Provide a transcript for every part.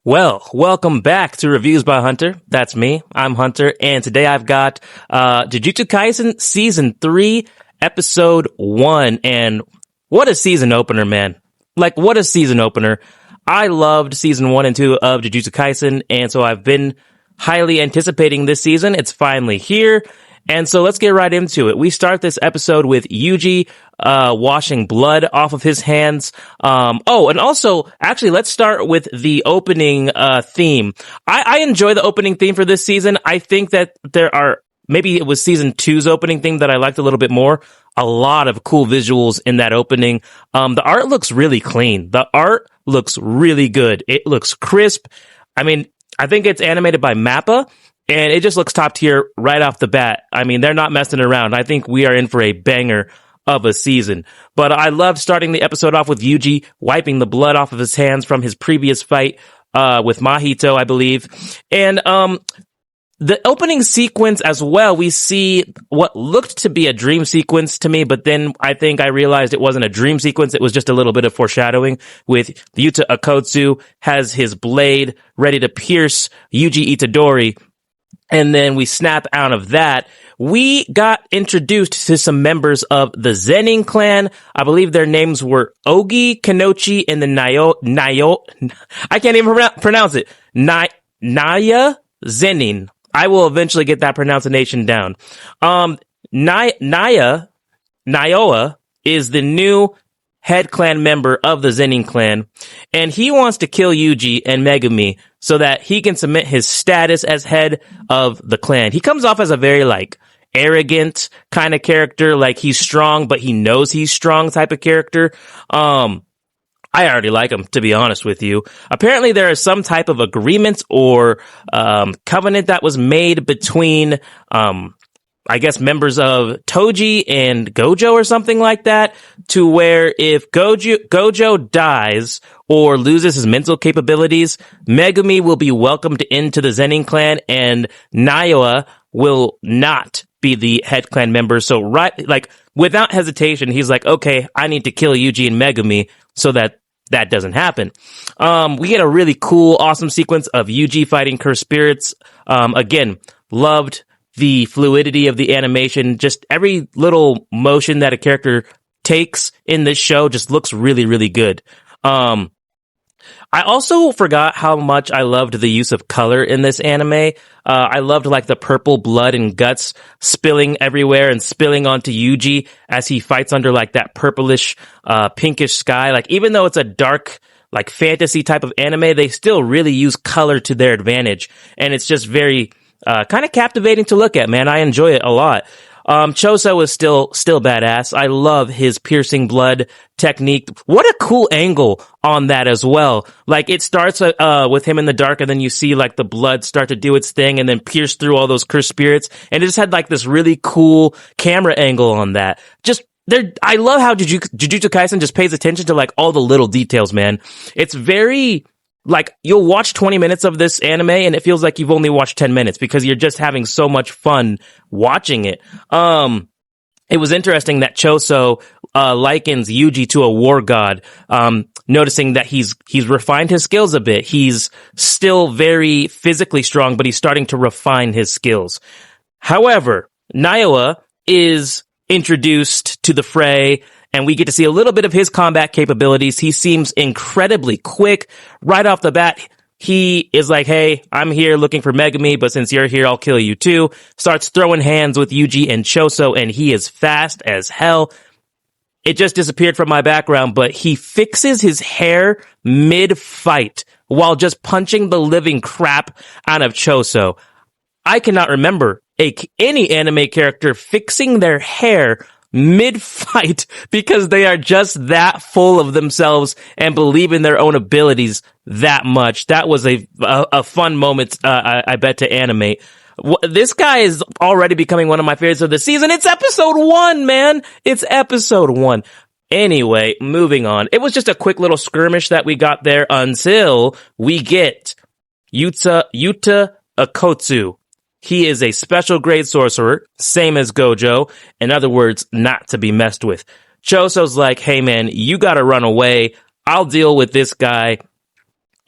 Well, welcome back to Reviews by Hunter. That's me. I'm Hunter, and today I've got Jujutsu Kaisen Season 3, Episode 1, and what a season opener, man. Like, what a season opener. I loved Season 1 and 2 of Jujutsu Kaisen, and so I've been highly anticipating this season. It's finally here. And so let's get right into it. We start this episode with Yuji washing blood off of his hands. And also, actually, let's start with the opening theme. I enjoy the opening theme for this season. I think that maybe it was Season 2's opening theme that I liked a little bit more. A lot of cool visuals in that opening. The art looks really clean. The art looks really good. It looks crisp. I mean, I think it's animated by Mappa. And it just looks top tier right off the bat. I mean, they're not messing around. I think we are in for a banger of a season. But I loved starting the episode off with Yuji wiping the blood off of his hands from his previous fight with Mahito, I believe. And the opening sequence as well, we see what looked to be a dream sequence to me, but then I think I realized it wasn't a dream sequence. It was just a little bit of foreshadowing with Yuta Akotsu has his blade ready to pierce Yuji Itadori. And then we snap out of that. We got introduced to some members of the Zenin clan. I believe their names were Ogi, Kenochi, and the Nayo, I can't even pronounce it. Naya Zenin. I will eventually get that pronunciation down. Nayoa is the new head clan member of the Zenin clan, and he wants to kill Yuji and Megumi so that he can cement his status as head of the clan. He comes off as a very, arrogant kind of character, like he's strong, but he knows he's strong type of character. I already like him, to be honest with you. Apparently there is some type of agreement or covenant that was made between I guess members of Toji and Gojo or something like that, to where if Gojo dies or loses his mental capabilities, Megumi will be welcomed into the Zenin clan and Naoya will not be the head clan member. So without hesitation, he's like, okay, I need to kill Yuji and Megumi so that doesn't happen. We get a really cool, awesome sequence of Yuji fighting cursed spirits. Again, loved the fluidity of the animation. Just every little motion that a character takes in this show just looks really, really good. I also forgot how much I loved the use of color in this anime. I loved the purple blood and guts spilling everywhere and spilling onto Yuji as he fights under that purplish, pinkish sky. Even though it's a dark, fantasy type of anime, they still really use color to their advantage. And it's just very kind of captivating to look at, man. I enjoy it a lot. Choso is still badass. I love his piercing blood technique. What a cool angle on that as well. It starts with him in the dark, and then you see the blood start to do its thing and then pierce through all those cursed spirits. And it just had this really cool camera angle on that. I love how Jujutsu Kaisen just pays attention to all the little details, man. It's very you'll watch 20 minutes of this anime and it feels like you've only watched 10 minutes because you're just having so much fun watching it. It was interesting that Choso likens Yuji to a war god, noticing that he's refined his skills a bit. He's still very physically strong, but he's starting to refine his skills. However, Naoya is introduced to the fray, and we get to see a little bit of his combat capabilities. He seems incredibly quick. Right off the bat, he is like, hey, I'm here looking for Megumi, but since you're here, I'll kill you too. Starts throwing hands with Yuji and Choso, and he is fast as hell. It just disappeared from my background, but he fixes his hair mid-fight while just punching the living crap out of Choso. I cannot remember any anime character fixing their hair mid-fight because they are just that full of themselves and believe in their own abilities that much. That was a fun moment, I bet, to animate. This guy is already becoming one of my favorites of the season. It's episode 1, man. It's episode 1. Anyway, moving on. It was just a quick little skirmish that we got there until we get Yuta Akotsu. He is a special grade sorcerer, same as Gojo. In other words, not to be messed with. Choso's like, hey man, you gotta run away. I'll deal with this guy.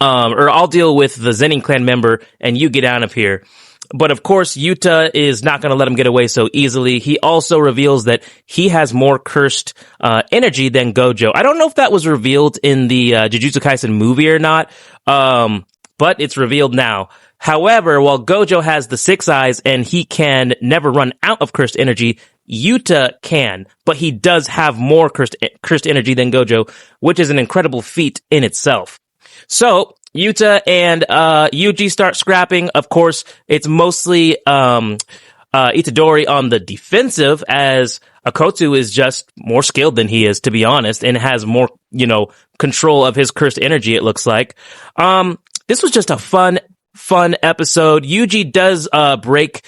or I'll deal with the Zenin clan member and you get out of here. But of course, Yuta is not going to let him get away so easily. He also reveals that he has more cursed energy than Gojo. I don't know if that was revealed in the Jujutsu Kaisen movie or not, but it's revealed now. However, while Gojo has the 6 eyes and he can never run out of cursed energy, Yuta can, but he does have more cursed energy than Gojo, which is an incredible feat in itself. So, Yuta and Yuji start scrapping. Of course, it's mostly Itadori on the defensive, as Akotsu is just more skilled than he is, to be honest, and has more, control of his cursed energy, it looks like. This was just a fun episode. Yuji does break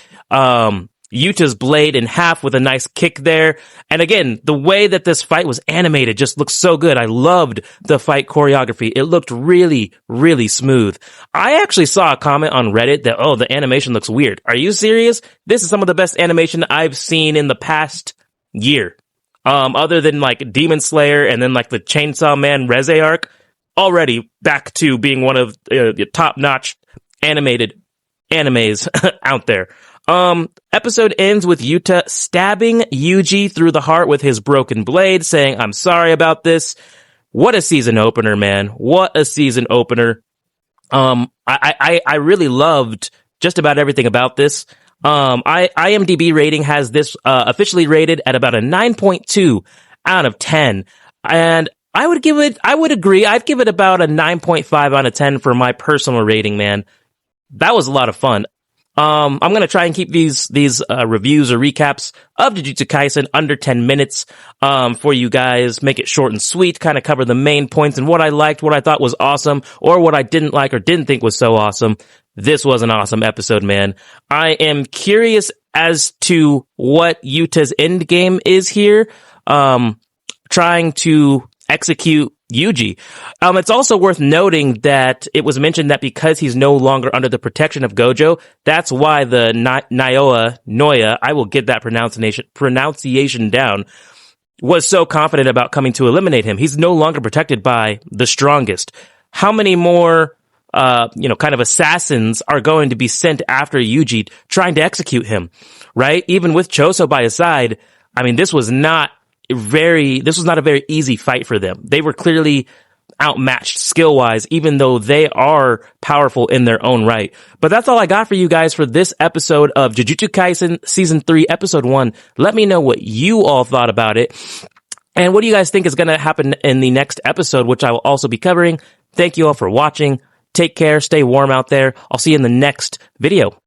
Yuta's blade in half with a nice kick there. And again, the way that this fight was animated just looks so good. I loved the fight choreography. It looked really, really smooth. I actually saw a comment on Reddit that, oh, the animation looks weird. Are you serious? This is some of the best animation I've seen in the past year. Other than like Demon Slayer and then like the Chainsaw Man Reze arc, already back to being one of the top-notch animated animes out there. Episode ends with Yuta stabbing Yuji through the heart with his broken blade, saying, "I'm sorry about this." What a season opener, man. What a season opener. I really loved just about everything about this. IMDb rating has this, officially rated at about a 9.2 out of 10. And I would agree. I'd give it about a 9.5 out of 10 for my personal rating, man. That was a lot of fun. I'm going to try and keep these reviews or recaps of Jujutsu Kaisen under 10 minutes, for you guys. Make it short and sweet, kind of cover the main points and what I liked, what I thought was awesome, or what I didn't like or didn't think was so awesome. This was an awesome episode, man. I am curious as to what Yuta's end game is here, trying to execute Yuji. It's also worth noting that it was mentioned that because he's no longer under the protection of Gojo, that's why the Noya, I will get that pronunciation down, was so confident about coming to eliminate him. He's no longer protected by the strongest. How many more, kind of assassins are going to be sent after Yuji trying to execute him, right? Even with Choso by his side, I mean, this was not a very easy fight for them. They were clearly outmatched skill-wise, even though they are powerful in their own right. But that's all I got for you guys for this episode of Jujutsu Kaisen Season 3, Episode 1. Let me know what you all thought about it. And what do you guys think is going to happen in the next episode, which I will also be covering. Thank you all for watching. Take care. Stay warm out there. I'll see you in the next video.